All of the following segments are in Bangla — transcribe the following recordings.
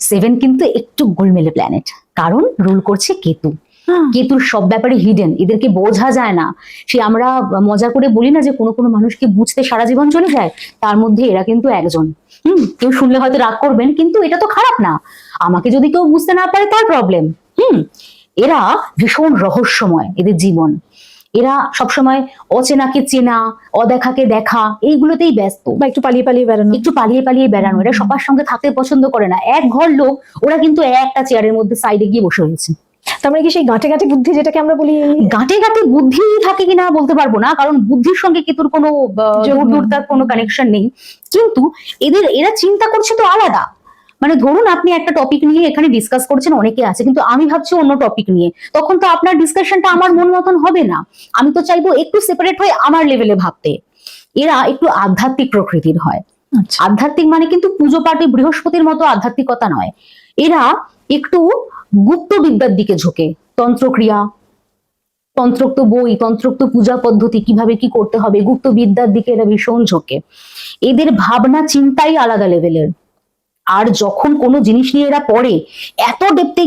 সেভেন কিন্তু একটু গোলমেলে প্ল্যানেট, কারণ রুল করছে কেতু। কেতুর সব ব্যাপারে হিডেন, এদেরকে বোঝা যায় না। সে আমরা মজা করে বলি না যে কোনো কোনো মানুষকে বুঝতে সারা জীবন চলে যায়, তার মধ্যে এরা কিন্তু একজন। কেউ শুনলে হয়তো রাগ করবেন, কিন্তু এটা তো খারাপ না। আমাকে যদি কেউ বুঝতে না পারে তার প্রবলেম। এরা ভীষণ রহস্যময় এদের জীবন। এরা সবসময় অচেনাকে চেনা, অদেখাকে দেখা, এইগুলোতেই ব্যস্ত, বা একটু পালিয়ে পালিয়ে বেড়ানো, একটু পালিয়ে পালিয়ে বেড়ানো। এরা সবার সঙ্গে থাকতে পছন্দ করে না। এক ঘর লোক, ওরা কিন্তু একটা চেয়ারের মধ্যে সাইডে গিয়ে বসে রয়েছে। তার মানে কি সেই গাঁটে গাঁটে বুদ্ধি, যেটাকে আমরা বলি, গাঁটে গাঁটে বুদ্ধি থাকে কিনা বলতে পারবো না, কারণ বুদ্ধির সঙ্গে কেতুর কোনো দূরতার কোনো কানেকশন নেই। কিন্তু এরা চিন্তা করছে তো আলাদা। মানে ধরুন আপনি একটা টপিক নিয়ে এখানে ডিসকাস করছেন, অনেকে আছে, কিন্তু আমি ভাবছি অন্য টপিক নিয়ে, তখন তো আপনার ডিসকাশনটা আমার মন মতন হবে না। আমি তো চাইবো একটু সেপারেট হয়ে আমার লেভেলে ভাবতে। এরা একটু আধ্যাত্মিক প্রকৃতির হয়। আধ্যাত্মিক মানে কিন্তু পুজো পাঠে বৃহস্পতির মতো আধ্যাত্মিকতা নয়। এরা একটু গুপ্ত বিদ্যার দিকে ঝোঁকে। তন্ত্রক্রিয়া, তন্ত্রোক্ত বই, তন্ত্রোক্ত পূজা পদ্ধতি, কিভাবে কি করতে হবে, গুপ্ত বিদ্যার দিকে এরা ভীষণ ঝোঁকে। এদের ভাবনা চিন্তাই আলাদা লেভেলের। আর যখন কোনো জিনিস নিয়ে এরা পড়ে, এত ডেপথে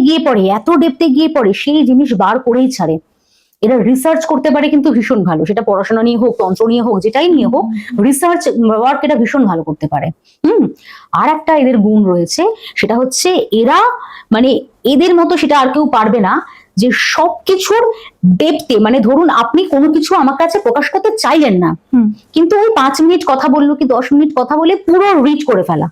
গিয়ে পড়ে, সেই জিনিস বার করেই ছাড়ে। এরা রিসার্চ করতে পারে কিন্তু ভীষণ ভালো, সেটা পড়াশোনা নিয়ে হোক, তন্ত্র নিয়ে হোক, যেটাই নিয়ে হোক, রিসার্চ ওয়ার্ক এরা ভীষণ ভালো করতে পারে। আর একটা এদের গুণ রয়েছে, সেটা হচ্ছে এরা মানে এদের মতো সেটা আর কেউ পারবে না, যে সবকিছুর ডেপথে, মানে ধরুন আপনি কোনো কিছু আমার কাছে প্রকাশ করতে চাইলেন না, কিন্তু ওই 5 মিনিট কথা বললো কি 10 মিনিট কথা বলে পুরো রিচ করে ফেলা।